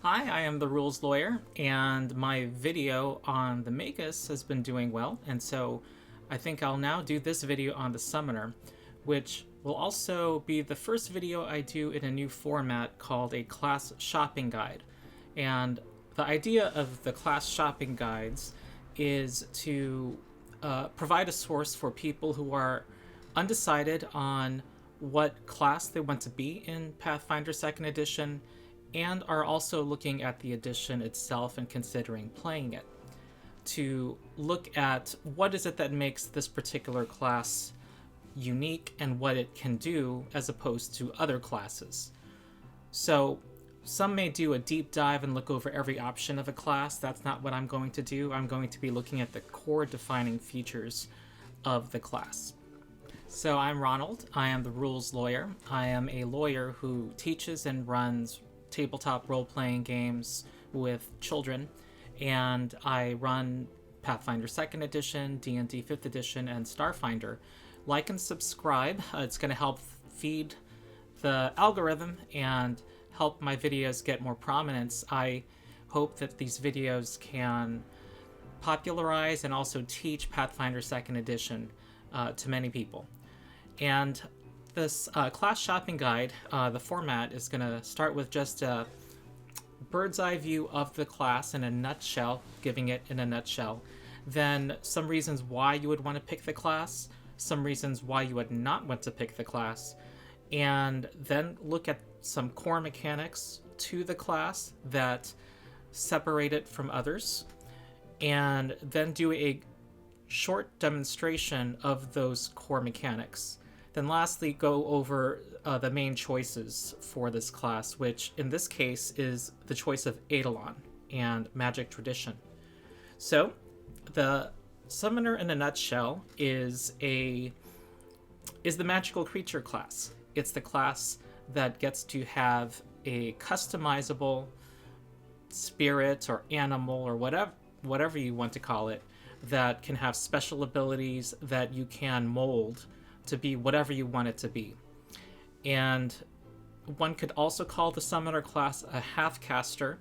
Hi, I am the Rules Lawyer, and my video on the Magus has been doing well, and so I think I'll now do this video on the Summoner, which will also be the first video I do in a new format called a class shopping guide. And the idea of the class shopping guides is to provide a source for people who are undecided on what class they want to be in Pathfinder 2nd Edition and are also looking at the edition itself and considering playing it, to look at what is it that makes this particular class unique and what it can do as opposed to other classes. So some may do a deep dive and look over every option of a class. That's not what I'm going to do. I'm going to be looking at the core defining features of the class. So I'm Ronald. I am the Rules Lawyer. I am a lawyer who teaches and runs tabletop role-playing games with children, and I run Pathfinder 2nd Edition, D&D 5th Edition, and Starfinder. Like and subscribe. It's going to help feed the algorithm and help my videos get more prominence. I hope that these videos can popularize and also teach Pathfinder 2nd Edition to many people. And this class shopping guide, the format is going to start with just a bird's eye view of the class in a nutshell, giving it in a nutshell. Then some reasons why you would want to pick the class, some reasons why you would not want to pick the class, and then look at some core mechanics to the class that separate it from others, and then do a short demonstration of those core mechanics. Then lastly, go over the main choices for this class, which in this case is the choice of Eidolon and Magic Tradition. So, the Summoner in a nutshell is the magical creature class. It's the class that gets to have a customizable spirit or animal or whatever you want to call it, that can have special abilities that you can mold to be whatever you want it to be. And one could also call the Summoner class a half-caster,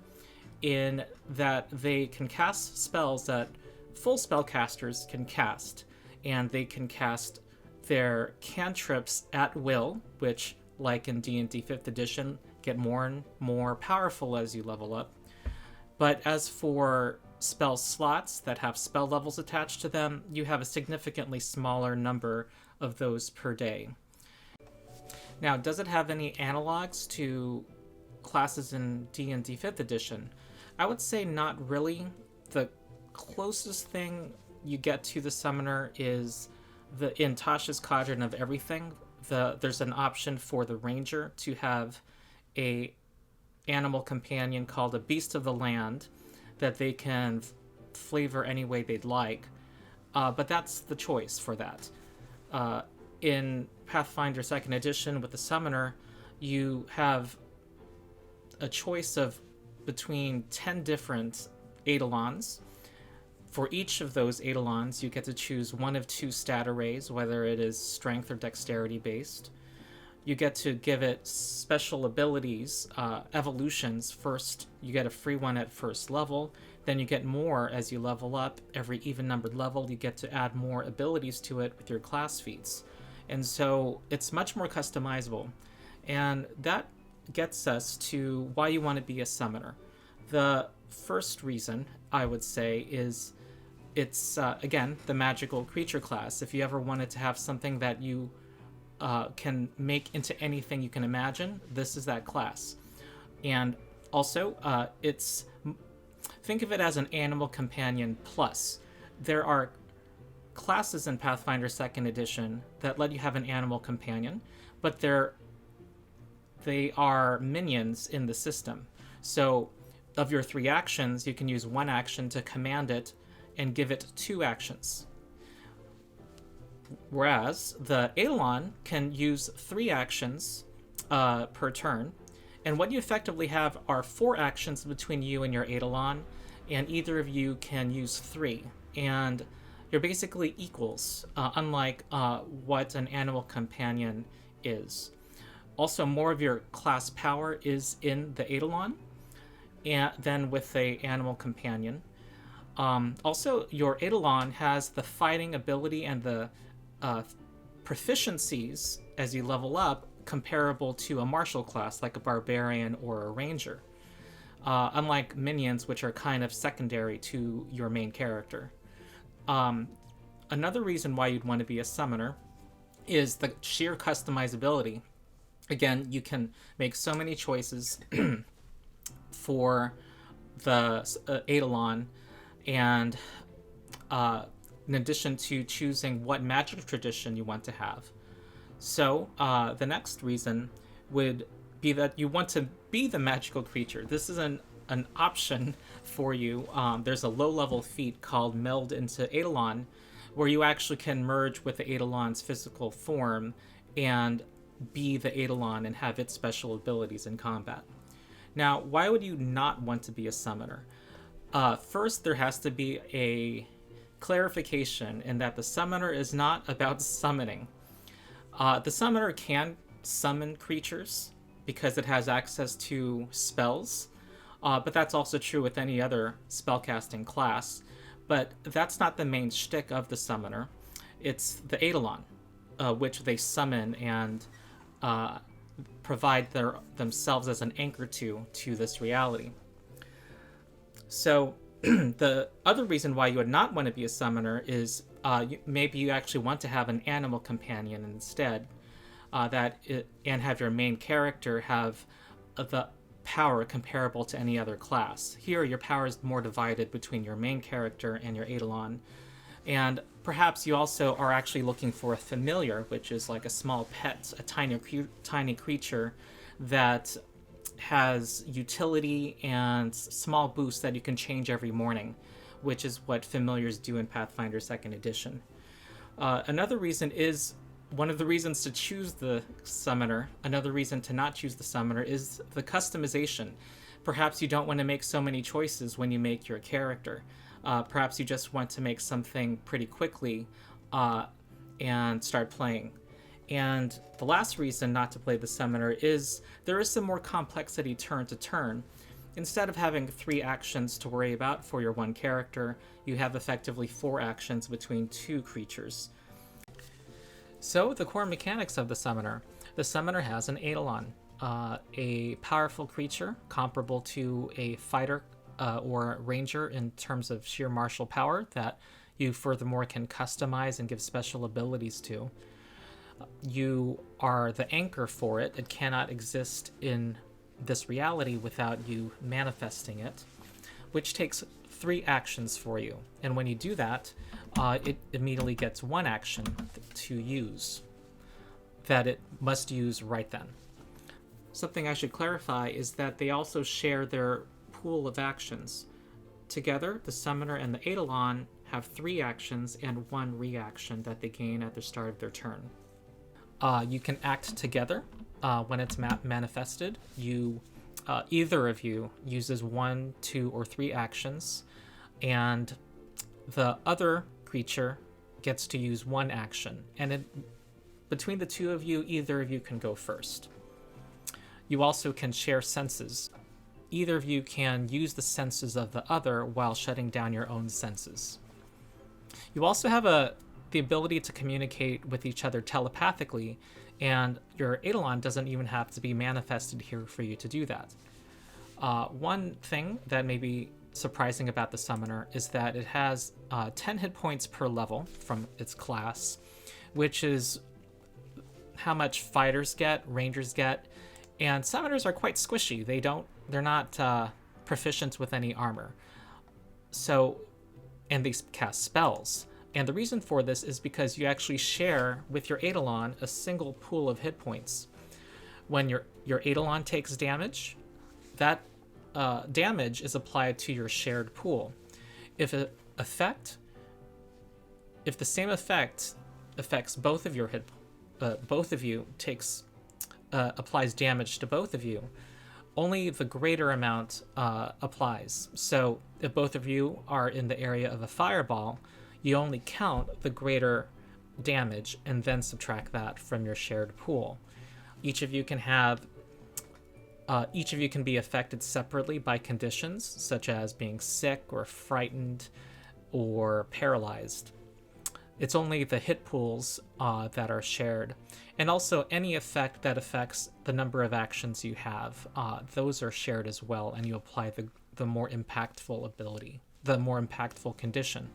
in that they can cast spells that full spellcasters can cast, and they can cast their cantrips at will, which, like in D&D 5th Edition, get more and more powerful as you level up. But as for spell slots that have spell levels attached to them, you have a significantly smaller number of those per day. Now, does it have any analogs to classes in D&D 5th Edition? I would say not really. The closest thing you get to the Summoner is in Tasha's Quadrant of Everything. There's an option for the Ranger to have a animal companion called a Beast of the Land that they can flavor any way they'd like. But that's the choice for that. In Pathfinder 2nd Edition with the Summoner, you have a choice of between 10 different Eidolons. For each of those Eidolons, you get to choose one of two stat arrays, whether it is strength or dexterity based. You get to give it special abilities, evolutions. First, you get a free one at first level. Then you get more as you level up. Every even-numbered level, you get to add more abilities to it with your class feats. And so it's much more customizable. And that gets us to why you want to be a summoner. The first reason, I would say, is it's, again, the magical creature class. If you ever wanted to have something that you can make into anything you can imagine, this is that class. And also, think of it as an animal companion plus. There are classes in Pathfinder 2nd Edition that let you have an animal companion, but they are minions in the system. So of your 3 actions, you can use 1 action to command it and give it 2 actions. Whereas the Eidolon can use 3 actions per turn, and what you effectively have are 4 actions between you and your Eidolon, and either of you can use 3. And you're basically equals, unlike what an animal companion is. Also, more of your class power is in the Eidolon, and then with a animal companion. Also, your Eidolon has the fighting ability and the proficiencies as you level up comparable to a martial class like a barbarian or a ranger, unlike minions, which are kind of secondary to your main character. Another reason why you'd want to be a summoner is the sheer customizability. Again, you can make so many choices for the Eidolon, and in addition to choosing what magic tradition you want to have. So the next reason would be that you want to be the magical creature. This is an option for you. There's a low-level feat called Meld into Eidolon, where you actually can merge with the Eidolon's physical form and be the Eidolon and have its special abilities in combat. Now, why would you not want to be a summoner? First, there has to be a clarification in that the summoner is not about summoning. The summoner can summon creatures because it has access to spells, but that's also true with any other spellcasting class. But that's not the main shtick of the summoner. It's the Eidolon, which they summon and provide themselves as an anchor to this reality. So the other reason why you would not want to be a summoner is maybe you actually want to have an animal companion instead, and have your main character have the power comparable to any other class. Here, your power is more divided between your main character and your Eidolon. And perhaps you also are actually looking for a familiar, which is like a small pet, a tiny creature that has utility and small boosts that you can change every morning, which is what familiars do in Pathfinder 2nd Edition. Another reason is, one of the reasons to choose the summoner, another reason to not choose the summoner is the customization. Perhaps you don't want to make so many choices when you make your character. Perhaps you just want to make something pretty quickly and start playing. And the last reason not to play the summoner is there is some more complexity turn to turn. Instead of having 3 actions to worry about for your one character, you have effectively 4 actions between 2 creatures. So the core mechanics of the summoner. The summoner has an Eidolon, a powerful creature comparable to a fighter or ranger in terms of sheer martial power that you furthermore can customize and give special abilities to. You are the anchor for it. It cannot exist in this reality without you manifesting it, which takes 3 actions for you. And when you do that, it immediately gets 1 action to use that it must use right then. Something I should clarify is that they also share their pool of actions. Together, the summoner and the Eidolon have 3 actions and 1 reaction that they gain at the start of their turn. You can act together when it's manifested. Either of you uses 1, 2, or 3 actions, and the other creature gets to use 1 action. And between the 2 of you, either of you can go first. You also can share senses. Either of you can use the senses of the other while shutting down your own senses. You also have the ability to communicate with each other telepathically, and your Eidolon doesn't even have to be manifested here for you to do that. One thing that may be surprising about the summoner is that it has 10 hit points per level from its class, which is how much fighters get, rangers get, and summoners are quite squishy. They're not proficient with any armor. And they cast spells. And the reason for this is because you actually share with your Eidolon a single pool of hit points. When your Eidolon takes damage, that damage is applied to your shared pool. If the same effect affects both of your both of you applies damage to both of you, only the greater amount applies. So if both of you are in the area of a fireball, you only count the greater damage and then subtract that from your shared pool. Each of you can have each of you can be affected separately by conditions, such as being sick or frightened or paralyzed. It's only the hit pools that are shared. And also any effect that affects the number of actions you have, those are shared as well, and you apply the more impactful ability, the more impactful condition.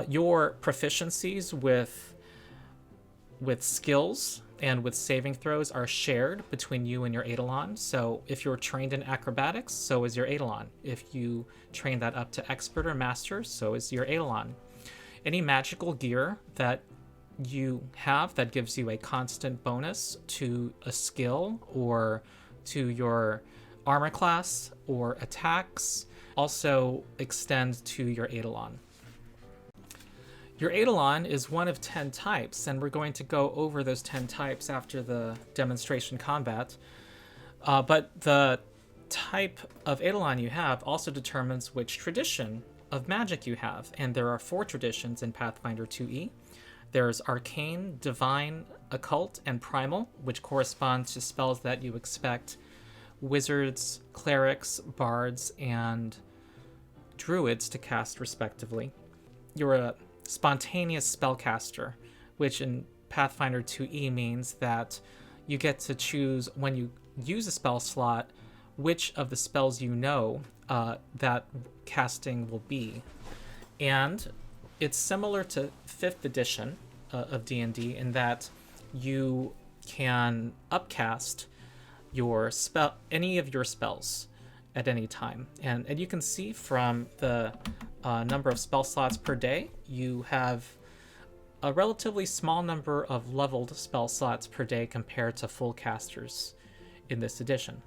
Your proficiencies with skills and with saving throws are shared between you and your Eidolon. So if you're trained in acrobatics, so is your Eidolon. If you train that up to expert or master, so is your Eidolon. Any magical gear that you have that gives you a constant bonus to a skill or to your armor class or attacks also extends to your Eidolon. Your Eidolon is one of 10 types, and we're going to go over those 10 types after the demonstration combat. But the type of Eidolon you have also determines which tradition of magic you have, and there are 4 traditions in Pathfinder 2e. There's Arcane, Divine, Occult, and Primal, which corresponds to spells that you expect wizards, clerics, bards, and druids to cast respectively. You're a spontaneous spellcaster, which in Pathfinder 2e means that you get to choose when you use a spell slot which of the spells you know that casting will be. And it's similar to 5th edition of D&D in that you can upcast your spell, any of your spells at any time. And you can see from the number of spell slots per day, you have a relatively small number of leveled spell slots per day compared to full casters in this edition.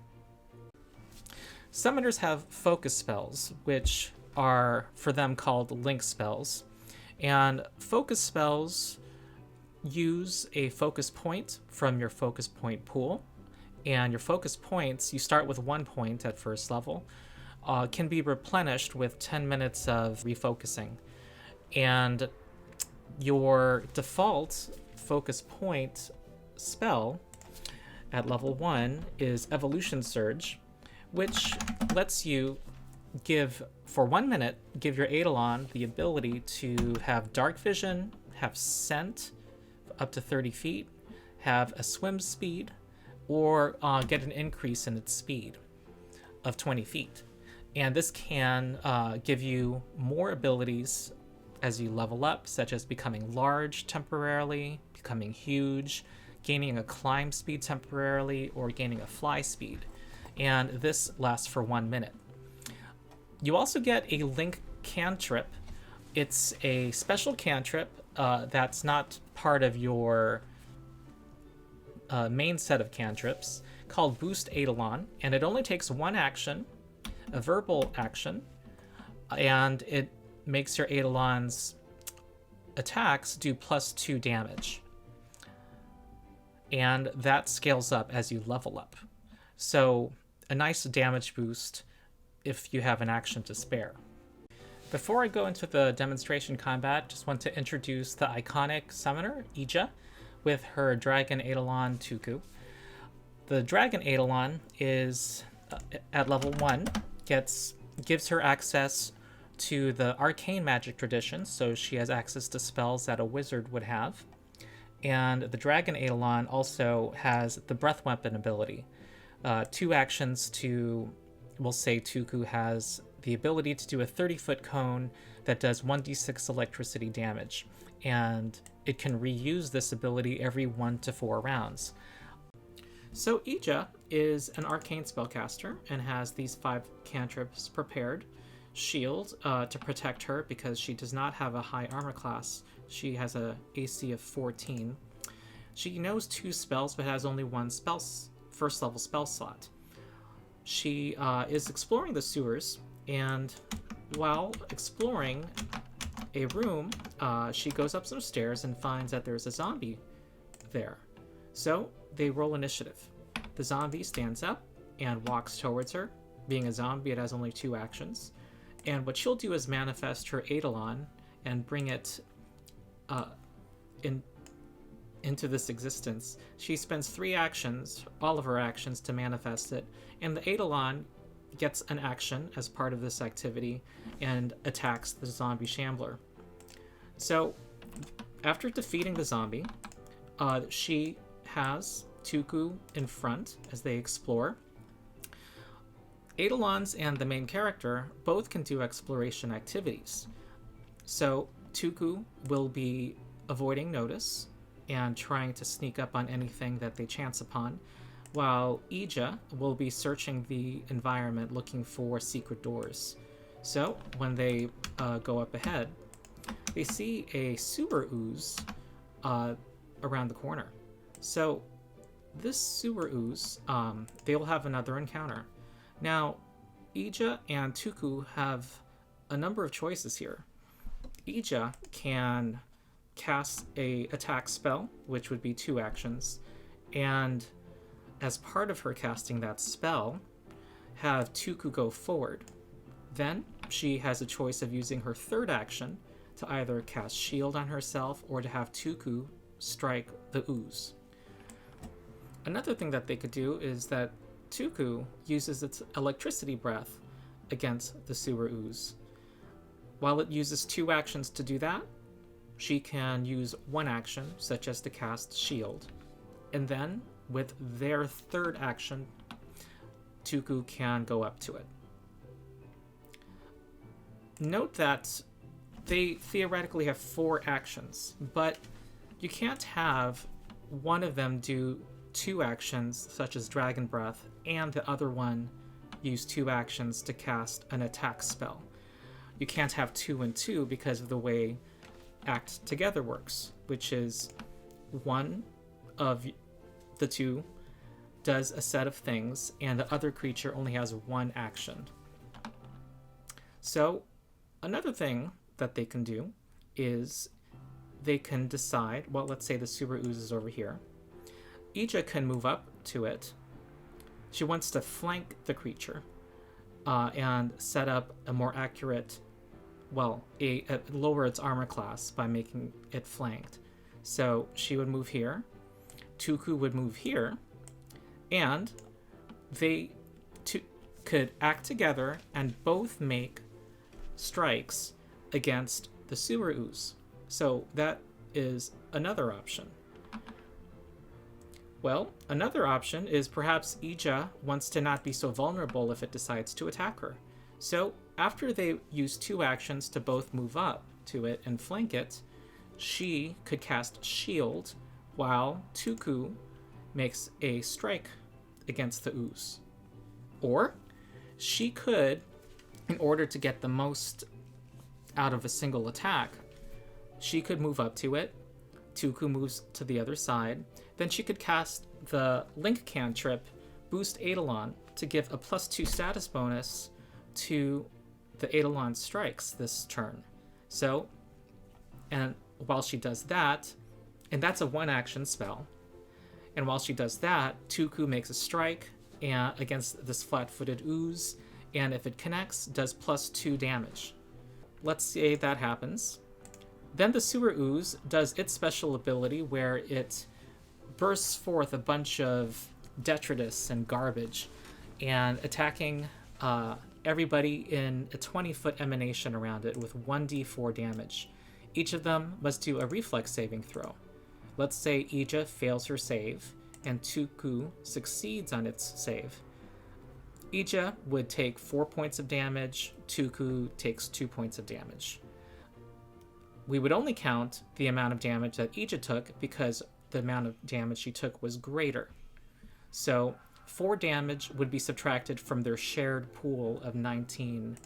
Summoners have focus spells, which are for them called link spells. And focus spells use a focus point from your focus point pool. And your focus points, you start with 1 point at first level, can be replenished with 10 minutes of refocusing. And your default focus point spell at level 1 is Evolution Surge, which lets you for 1 minute, give your Eidolon the ability to have dark vision, have scent up to 30 feet, have a swim speed, or get an increase in its speed of 20 feet. And this can give you more abilities as you level up, such as becoming large temporarily, becoming huge, gaining a climb speed temporarily, or gaining a fly speed. And this lasts for 1 minute. You also get a link cantrip. It's a special cantrip that's not part of your main set of cantrips, called Boost Eidolon, and it only takes 1 action, a verbal action, and it makes your Eidolon's attacks do +2 damage. And that scales up as you level up. So a nice damage boost if you have an action to spare. Before I go into the demonstration combat, just want to introduce the iconic summoner, Ija, with her Dragon Eidolon Tuku. The Dragon Eidolon is, at level 1, gives her access to the Arcane magic tradition, so she has access to spells that a wizard would have. And the Dragon Eidolon also has the Breath Weapon ability. 2 actions to, we'll say Tuku has the ability to do a 30-foot cone that does 1d6 electricity damage. And it can reuse this ability every 1 to 4 rounds. So Ija is an arcane spellcaster and has these 5 cantrips prepared. Shield to protect her because she does not have a high armor class. She has a AC of 14. She knows 2 spells but has only 1 first level spell slot. She is exploring the sewers, and while exploring a room, she goes up some stairs and finds that there's a zombie there. So they roll initiative. The zombie stands up and walks towards her. Being a zombie, it has only 2 actions. And what she'll do is manifest her Eidolon and bring it into this existence, she spends 3 actions, all of her actions, to manifest it, and the Eidolon gets an action as part of this activity and attacks the zombie shambler. So, after defeating the zombie, she has Tuku in front as they explore. Eidolons and the main character both can do exploration activities. So, Tuku will be avoiding notice and trying to sneak up on anything that they chance upon, while Ija will be searching the environment looking for secret doors. So, when they go up ahead, they see a sewer ooze around the corner. So, this sewer ooze, they will have another encounter. Now, Ija and Tuku have a number of choices here. Ija can cast a attack spell, which would be 2 actions, and as part of her casting that spell, have Tuku go forward. Then she has a choice of using her 3rd action to either cast shield on herself or to have Tuku strike the ooze. Another thing that they could do is that Tuku uses its electricity breath against the sewer ooze. While it uses 2 actions to do that, she can use 1 action, such as to cast shield. And then, with their 3rd action, Tuku can go up to it. Note that they theoretically have 4 actions, but you can't have one of them do 2 actions, such as Dragon Breath, and the other one use 2 actions to cast an attack spell. You can't have 2 and 2 because of the way Act Together works, which is one of the 2 does a set of things, and the other creature only has 1 action. So, another thing that they can do is they can decide, well, let's say the sewer ooze is over here. Ija can move up to it. She wants to flank the creature and set up a more accurate, well, lower its armor class by making it flanked. So she would move here, Tuku would move here, and they could act together and both make strikes against the sewer ooze. So that is another option. Well, another option is perhaps Ija wants to not be so vulnerable if it decides to attack her. So after they use 2 actions to both move up to it and flank it, she could cast Shield while Tuku makes a strike against the ooze. Or she could, in order to get the most out of a single attack, she could move up to it, Tuku moves to the other side, then she could cast the Link cantrip, Boost Eidolon, to give a +2 status bonus to the Eidolon strikes this turn. So, and while she does that, and that's a 1-action spell, and while she does that, Tuku makes a strike against this flat-footed ooze, and if it connects, does +2 damage. Let's say that happens. Then the sewer ooze does its special ability where it bursts forth a bunch of detritus and garbage and attacking everybody in a 20-foot emanation around it with 1d4 damage. Each of them must do a reflex saving throw. Let's say Ija fails her save and Tuku succeeds on its save. Ija would take 4 points of damage, Tuku takes 2 points of damage. We would only count the amount of damage that Ija took because the amount of damage she took was greater. So 4 damage would be subtracted from their shared pool of 19.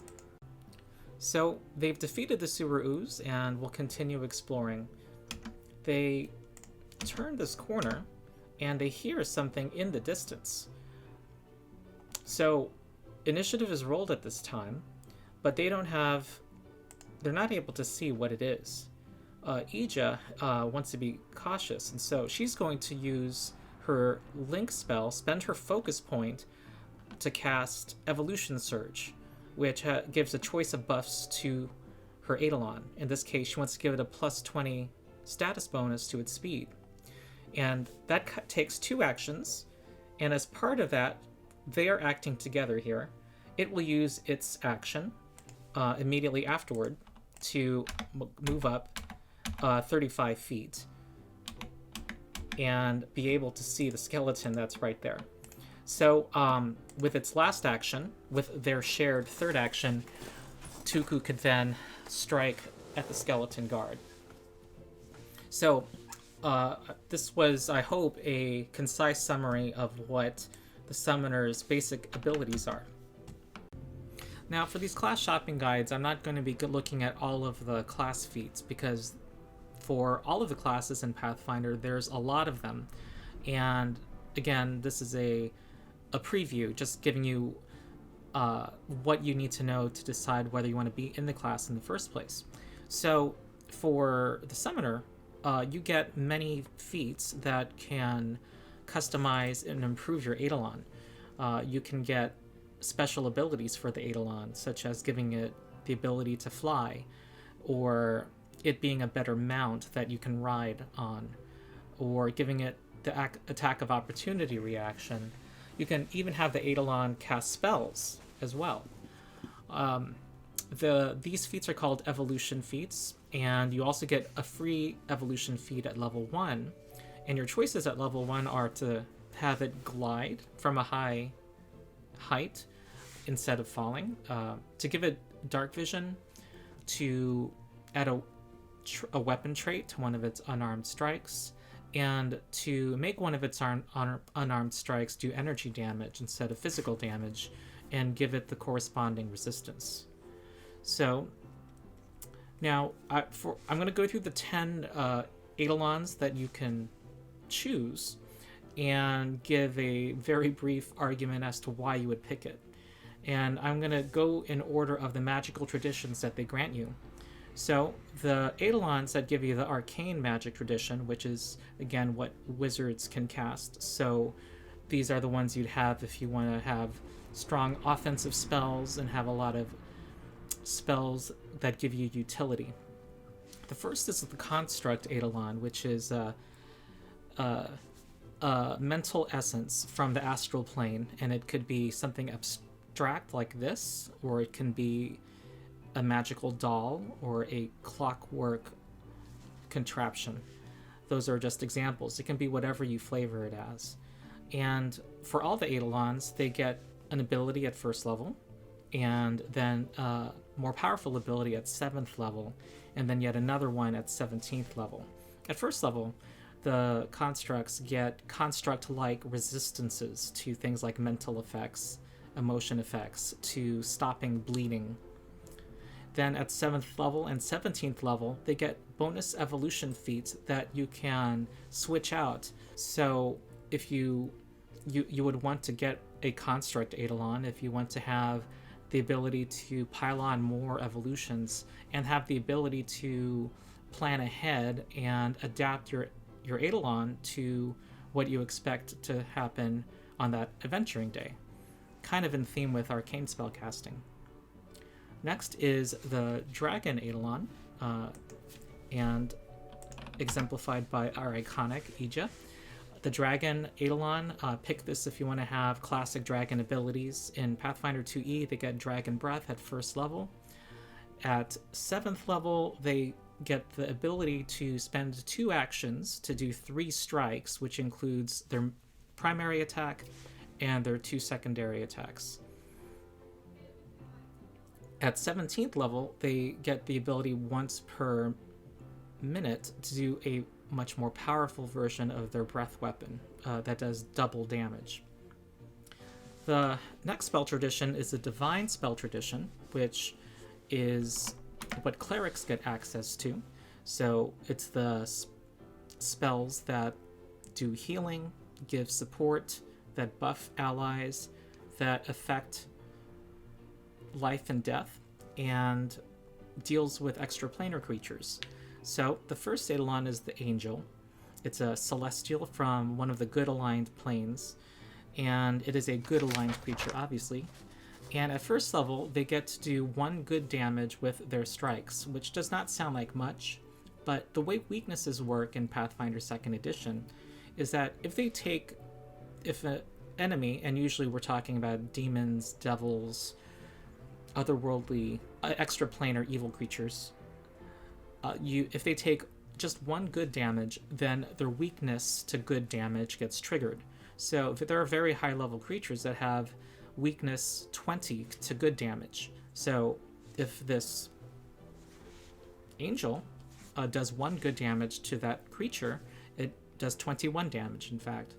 So they've defeated the sewer ooze and will continue exploring. They turn this corner and they hear something in the distance. So initiative is rolled at this time, but they're not able to see what it is. Ija wants to be cautious, and so she's going to use her Link spell, spend her focus point to cast Evolution Surge, which gives a choice of buffs to her Eidolon. In this case, she wants to give it a +20 status bonus to its speed. And that takes 2 actions, and as part of that, they are acting together here. It will use its action immediately afterward to move up 35 feet and be able to see the skeleton that's right there. So with its last action, with their shared third action, Tuku could then strike at the skeleton guard. So this was, I hope, a concise summary of what the summoner's basic abilities are. Now, for these class shopping guides, I'm not going to be looking at all of the class feats, because for all of the classes in Pathfinder, there's a lot of them. And again, this is a preview, just giving you what you need to know to decide whether you want to be in the class in the first place. So for the summoner, you get many feats that can customize and improve your Eidolon. You can get special abilities for the Eidolon, such as giving it the ability to fly, or it being a better mount that you can ride on, or giving it the attack of opportunity reaction. You can even have the Eidolon cast spells as well. These feats are called evolution feats, and you also get a free evolution feat at level 1, and your choices at level 1 are to have it glide from a high height instead of falling, to give it dark vision, to add a weapon trait to one of its unarmed strikes, and to make one of its unarmed strikes do energy damage instead of physical damage, and give it the corresponding resistance. So now I'm going to go through the 10 Eidolons that you can choose and give a very brief argument as to why you would pick it. And I'm going to go in order of the magical traditions that they grant you. So the Eidolons that give you the Arcane magic tradition, which is, again, what wizards can cast. So these are the ones you'd have if you want to have strong offensive spells and have a lot of spells that give you utility. The first is the Construct Eidolon, which is a mental essence from the astral plane, and it could be something abstract like this, or it can be a magical doll or a clockwork contraption. Those are just examples. It can be whatever you flavor it as. And for all the Eidolons, they get an ability at first level, and then a more powerful ability at 7th level, and then yet another one at 17th level. At first level, the constructs get construct-like resistances to things like mental effects, emotion effects, to stopping bleeding. Then at 7th level and 17th level, they get bonus evolution feats that you can switch out. So if you would want to get a construct Eidolon, if you want to have the ability to pile on more evolutions and have the ability to plan ahead and adapt your Eidolon to what you expect to happen on that adventuring day. Kind of in theme with Arcane spellcasting. Next is the Dragon Eidolon, and exemplified by our iconic Ija. The Dragon Eidolon, pick this if you want to have classic dragon abilities. In Pathfinder 2e, they get Dragon Breath at first level. At 7th level, they get the ability to spend 2 actions to do 3 strikes, which includes their primary attack and their 2 secondary attacks. At 17th level, they get the ability once per minute to do a much more powerful version of their breath weapon that does double damage. The next spell tradition is the Divine Spell Tradition, which is what clerics get access to. So it's the spells that do healing, give support, that buff allies, that affect life and death, and deals with extraplanar creatures. So the first Eidolon is the Angel. It's a celestial from one of the good aligned planes, and it is a good aligned creature, obviously. And at first level, they get to do 1 good damage with their strikes, which does not sound like much, but the way weaknesses work in Pathfinder 2nd Edition is that if an enemy, and usually we're talking about demons, devils, otherworldly, extraplanar evil creatures, if they take just one good damage, then their weakness to good damage gets triggered. So if there are very high level creatures that have weakness 20 to good damage. So if this angel does one good damage to that creature, it does 21 damage, in fact.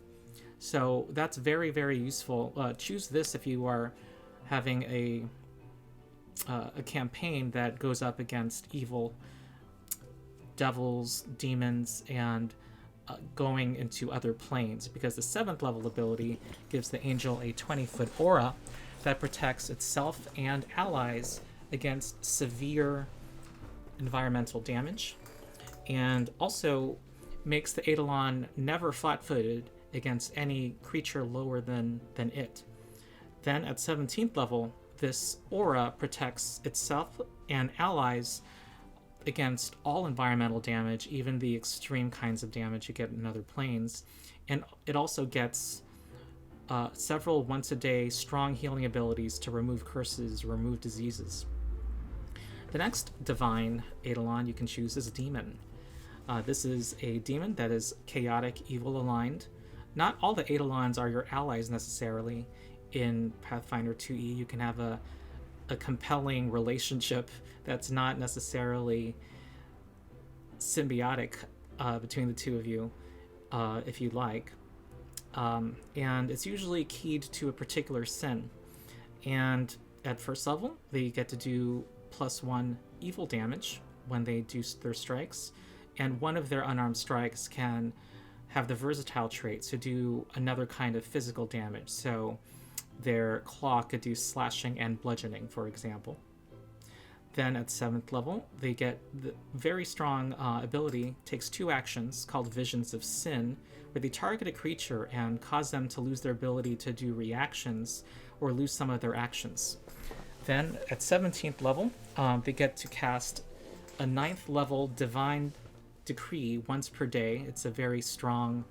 So that's very, very useful. Choose this if you are having a campaign that goes up against evil devils, demons, and going into other planes, because the 7th level ability gives the angel a 20-foot aura that protects itself and allies against severe environmental damage, and also makes the Eidolon never flat-footed against any creature lower than it. Then at 17th level, this aura protects itself and allies against all environmental damage, even the extreme kinds of damage you get in other planes. And it also gets several once-a-day strong healing abilities to remove curses, remove diseases. The next divine Eidolon you can choose is Demon. This is a demon that is chaotic, evil aligned. Not all the Eidolons are your allies necessarily. In Pathfinder 2e, you can have a compelling relationship that's not necessarily symbiotic between the two of you, if you like. And it's usually keyed to a particular sin. And at first level, they get to do +1 evil damage when they do their strikes. And one of their unarmed strikes can have the versatile trait to do another kind of physical damage. So their claw could do slashing and bludgeoning, for example. Then at 7th level, they get the very strong ability, takes 2 actions called Visions of Sin, where they target a creature and cause them to lose their ability to do reactions or lose some of their actions. Then at 17th level, they get to cast a 9th level Divine Decree once per day. It's a very strong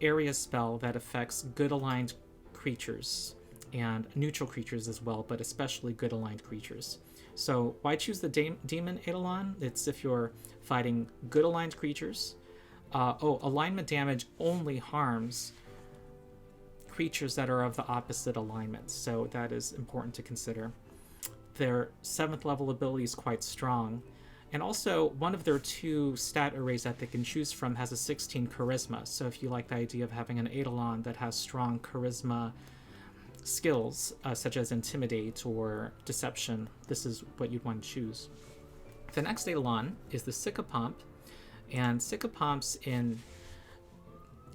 area spell that affects good aligned creatures and neutral creatures as well, but especially good aligned creatures. So why choose the Demon Eidolon? It's if you're fighting good aligned creatures. Alignment damage only harms creatures that are of the opposite alignment, so that is important to consider. Their 7th level ability is quite strong. And also, one of their 2 stat arrays that they can choose from has a 16 charisma. So if you like the idea of having an Eidolon that has strong charisma skills, such as Intimidate or Deception, this is what you'd want to choose. The next Eidolon is the Psychopomp. And Psychopomps in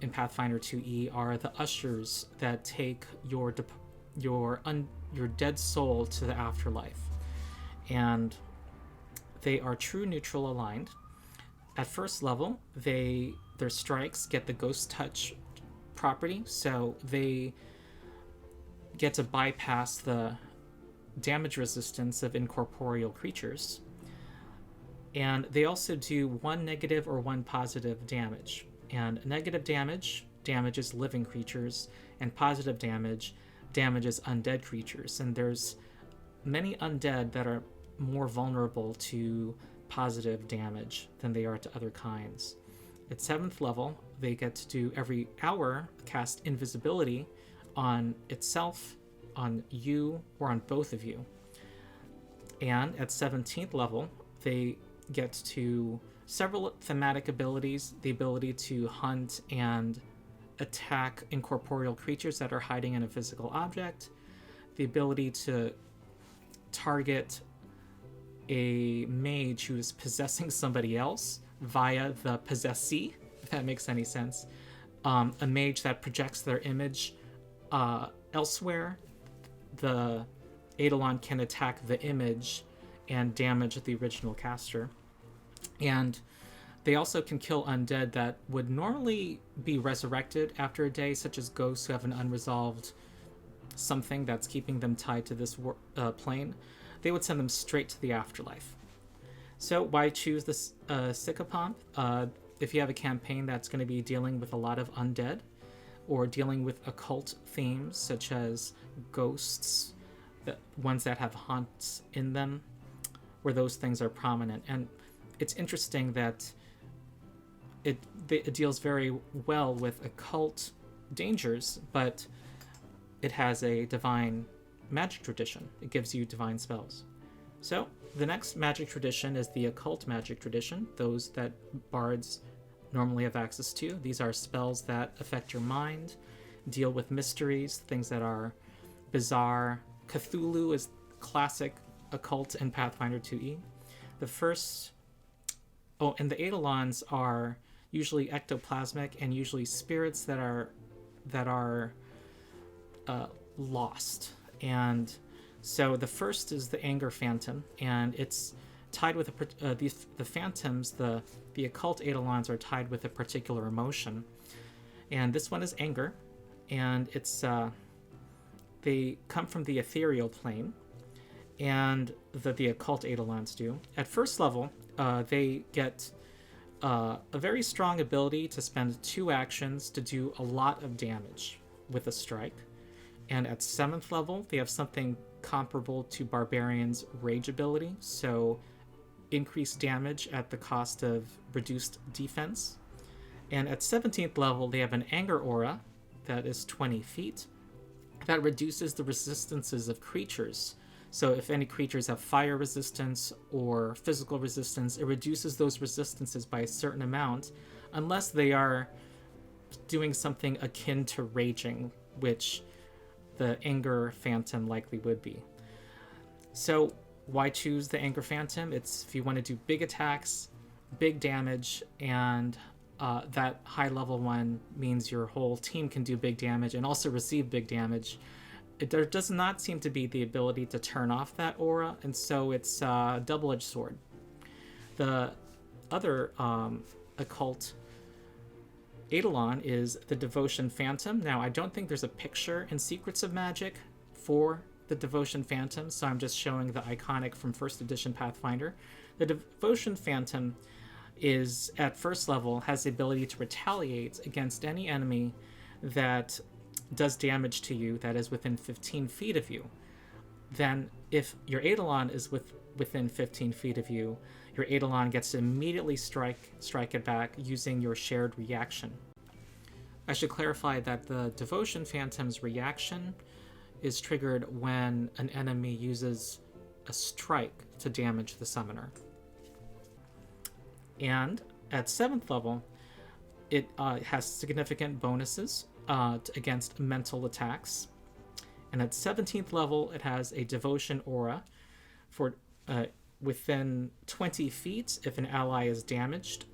Pathfinder 2e are the ushers that take your dead soul to the afterlife. And they are true neutral aligned. At first level, their strikes get the Ghost Touch property, so they get to bypass the damage resistance of incorporeal creatures. And they also do 1 negative or 1 positive damage. And negative damage damages living creatures, and positive damage damages undead creatures. And there's many undead that are more vulnerable to positive damage than they are to other kinds. At 7th level, they get to do every hour cast invisibility on itself, on you, or on both of you. And at 17th level, they get to several thematic abilities, the ability to hunt and attack incorporeal creatures that are hiding in a physical object, the ability to target a mage who is possessing somebody else via the possessee, if that makes any sense. A mage that projects their image elsewhere. The Eidolon can attack the image and damage the original caster. And they also can kill undead that would normally be resurrected after a day, such as ghosts who have an unresolved something that's keeping them tied to this plane. They would send them straight to the afterlife. So why choose this Psychopomp? if you have a campaign that's going to be dealing with a lot of undead or dealing with occult themes such as ghosts, the ones that have haunts in them, where those things are prominent. And it's interesting that it deals very well with occult dangers, but it has a divine magic tradition. It gives you divine spells. So the next magic tradition is the occult magic tradition, those that bards normally have access to. These are spells that affect your mind, deal with mysteries, things that are bizarre. Cthulhu is classic occult in Pathfinder 2e. The first... Oh, and the Eidolons are usually ectoplasmic and usually spirits that are lost. And so the first is the Anger Phantom, and it's tied with the phantoms, the occult Eidolons are tied with a particular emotion. And this one is anger, and it's they come from the ethereal plane, and the occult Eidolons do. At first level, they get a very strong ability to spend 2 actions to do a lot of damage with a strike. And at 7th level, they have something comparable to Barbarian's Rage ability, so increased damage at the cost of reduced defense. And at 17th level, they have an Anger Aura that is 20 feet that reduces the resistances of creatures. So if any creatures have fire resistance or physical resistance, it reduces those resistances by a certain amount, unless they are doing something akin to raging, which the Anger Phantom likely would be. So why choose the Anger Phantom? It's if you want to do big attacks, big damage, and that high level one means your whole team can do big damage and also receive big damage. There does not seem to be the ability to turn off that aura, and so it's a double-edged sword. The other occult Eidolon is the Devotion Phantom. Now, I don't think there's a picture in Secrets of Magic for the Devotion Phantom, so I'm just showing the iconic from 1st edition Pathfinder. The Devotion Phantom is, at first level, has the ability to retaliate against any enemy that does damage to you that is within 15 feet of you. Then, if your Eidolon is within 15 feet of you, your Eidolon gets to immediately strike it back using your shared reaction. I should clarify that the Devotion Phantom's reaction is triggered when an enemy uses a strike to damage the summoner. And at 7th level, it has significant bonuses against mental attacks. And at 17th level, it has a Devotion Aura for within 20 feet. If an ally is damaged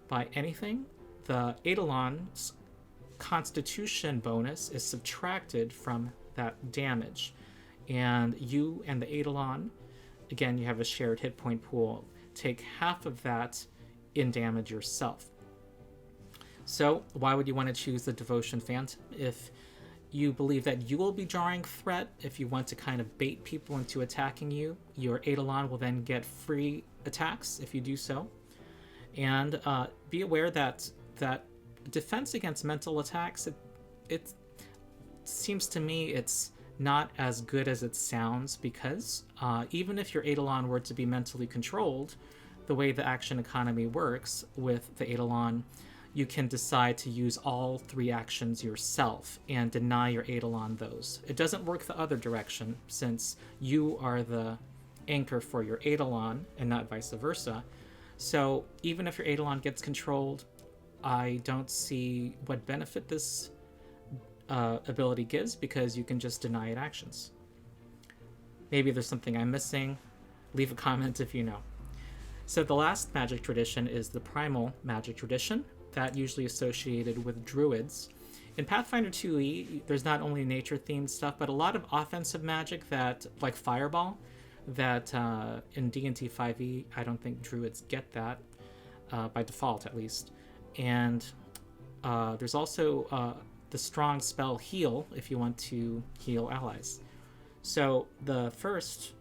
by anything, the Eidolon's Constitution bonus is subtracted from that damage. And you and the Eidolon, again, you have a shared hit point pool, take half of that in damage yourself. So why would you want to choose the Devotion Phantom? If you believe that you will be drawing threat, if you want to kind of bait people into attacking you, your Eidolon will then get free attacks if you do so. And be aware that defense against mental attacks, it seems to me it's not as good as it sounds, because even if your Eidolon were to be mentally controlled, the way the action economy works with the Eidolon, you can decide to use all 3 actions yourself and deny your Eidolon those. It doesn't work the other direction, since you are the anchor for your Eidolon and not vice versa. So even if your Eidolon gets controlled, I don't see what benefit this ability gives, because you can just deny it actions. Maybe there's something I'm missing. Leave a comment if you know. So the last magic tradition is the Primal magic tradition, that usually associated with druids. In Pathfinder 2e, there's not only nature-themed stuff, but a lot of offensive magic that, like Fireball, that in D&T 5e, I don't think druids get that, by default at least. And there's also the strong spell Heal, if you want to heal allies. So the first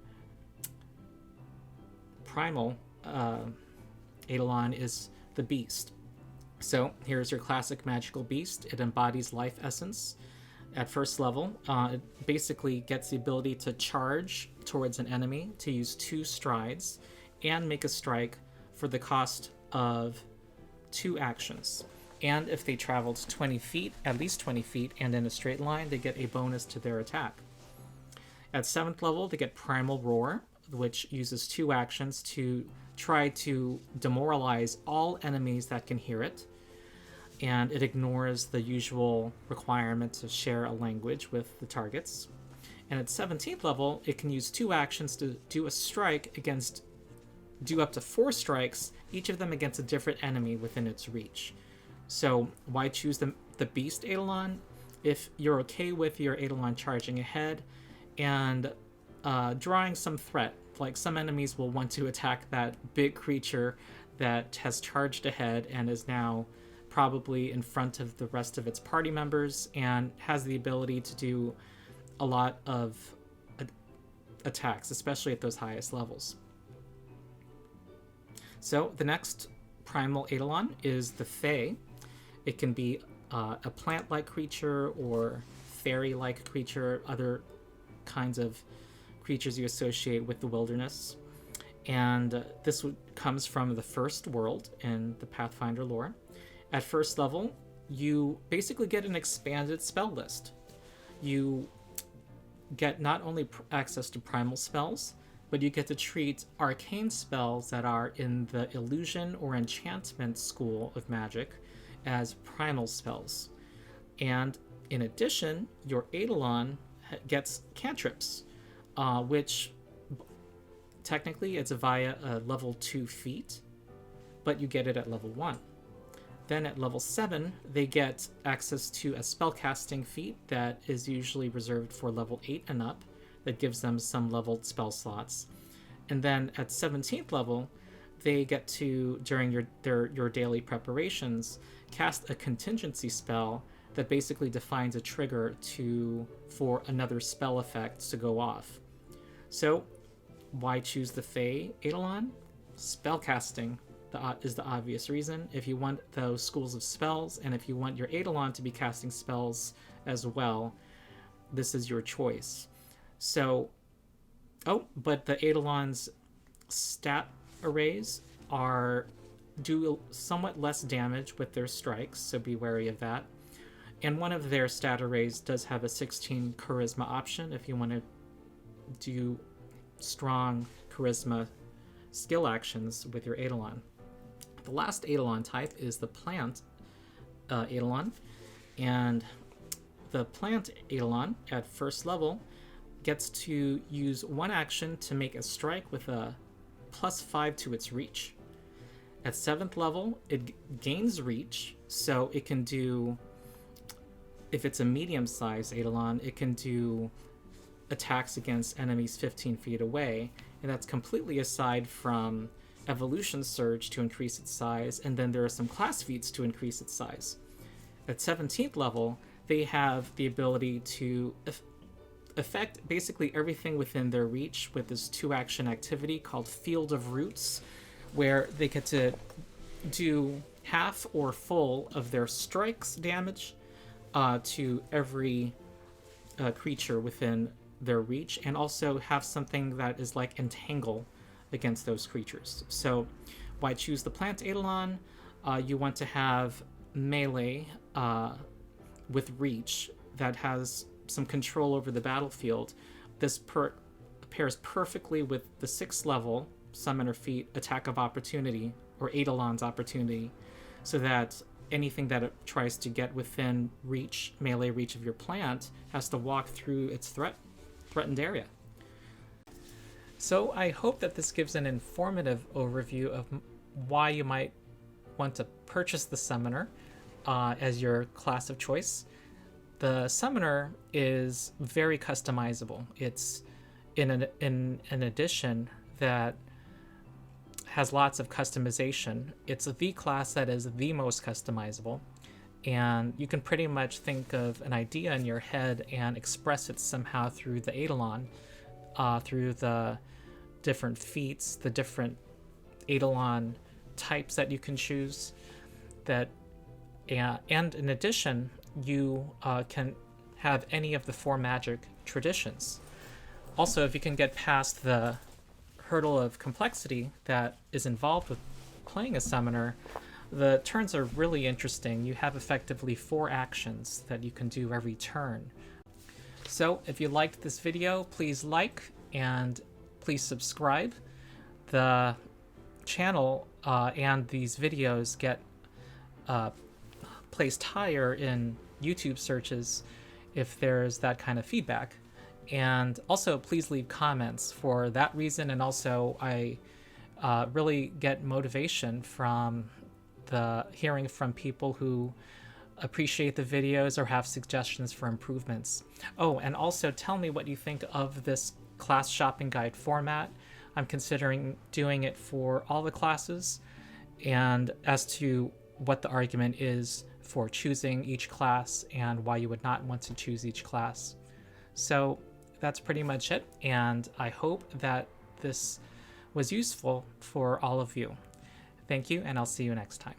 Primal Eidolon is the Beast. So here's your classic magical beast. It embodies life essence. At first level, it basically gets the ability to charge towards an enemy, to use 2 strides, and make a strike for the cost of 2 actions. And if they traveled 20 feet, at least 20 feet, and in a straight line, they get a bonus to their attack. At 7th level, they get Primal Roar, which uses 2 actions to try to demoralize all enemies that can hear it. And it ignores the usual requirement to share a language with the targets. And at 17th level, it can use 2 actions to do a strike against, do up to 4 strikes, each of them against a different enemy within its reach. So why choose the Beast Eidolon? If you're okay with your Eidolon charging ahead and drawing some threat, like some enemies will want to attack that big creature that has charged ahead and is now probably in front of the rest of its party members and has the ability to do a lot of attacks, especially at those highest levels. So the next Primal Eidolon is the Fae. It can be a plant-like creature or fairy-like creature, other kinds of creatures you associate with the wilderness. And this comes from the first world in the Pathfinder lore. At first level, you basically get an expanded spell list. You get not only access to primal spells, but you get to treat arcane spells that are in the illusion or enchantment school of magic as primal spells. And in addition, your Eidolon gets cantrips, which technically it's via a level 2 feat, but you get it at level 1. Then at level 7, they get access to a spellcasting feat that is usually reserved for level 8 and up, that gives them some leveled spell slots. And then at 17th level, they get to, during your daily preparations, cast a contingency spell that basically defines a trigger for another spell effect to go off. So why choose the Fae Eidolon? Spellcasting is the obvious reason. If you want those schools of spells, and if you want your Eidolon to be casting spells as well, this is your choice. So, but the Eidolon's stat arrays do somewhat less damage with their strikes, so be wary of that. And one of their stat arrays does have a 16 charisma option if you want to do strong charisma skill actions with your Eidolon. The last Eidolon type is the plant Eidolon, and the plant Eidolon at first level gets to use 1 action to make a strike with a +5 to its reach. At 7th level, it gains reach, so it can do, if it's a medium-sized Eidolon, it can do attacks against enemies 15 feet away, and that's completely aside from Evolution Surge to increase its size, and then there are some class feats to increase its size. At 17th level, they have the ability to affect basically everything within their reach with this 2-action activity called Field of Roots, where they get to do half or full of their strikes damage to every creature within their reach, and also have something that is like Entangle against those creatures. So why choose the plant Eidolon? You want to have melee with reach that has some control over the battlefield. This pairs perfectly with the 6th level Summoner Feat Attack of Opportunity, or Eidolon's Opportunity, so that anything that it tries to get within reach, melee reach of your plant, has to walk through its threatened area. So I hope that this gives an informative overview of why you might want to purchase the Summoner as your class of choice. The Summoner is very customizable. It's in an edition that has lots of customization. It's the class that is the most customizable, and you can pretty much think of an idea in your head and express it somehow through the Eidolon, through the different feats, the different Eidolon types that you can choose that And in addition, you can have any of the 4 magic traditions. Also, if you can get past the hurdle of complexity that is involved with playing a summoner, the turns are really interesting. You have effectively 4 actions that you can do every turn. So if you liked this video, please like and please subscribe. The channel and these videos get placed higher in YouTube searches if there's that kind of feedback. And also please leave comments for that reason, and also I really get motivation from hearing from people who appreciate the videos or have suggestions for improvements. Oh, and also tell me what you think of this class shopping guide format. I'm considering doing it for all the classes, and as to what the argument is for choosing each class and why you would not want to choose each class. So that's pretty much it, and I hope that this was useful for all of you. Thank you, and I'll see you next time.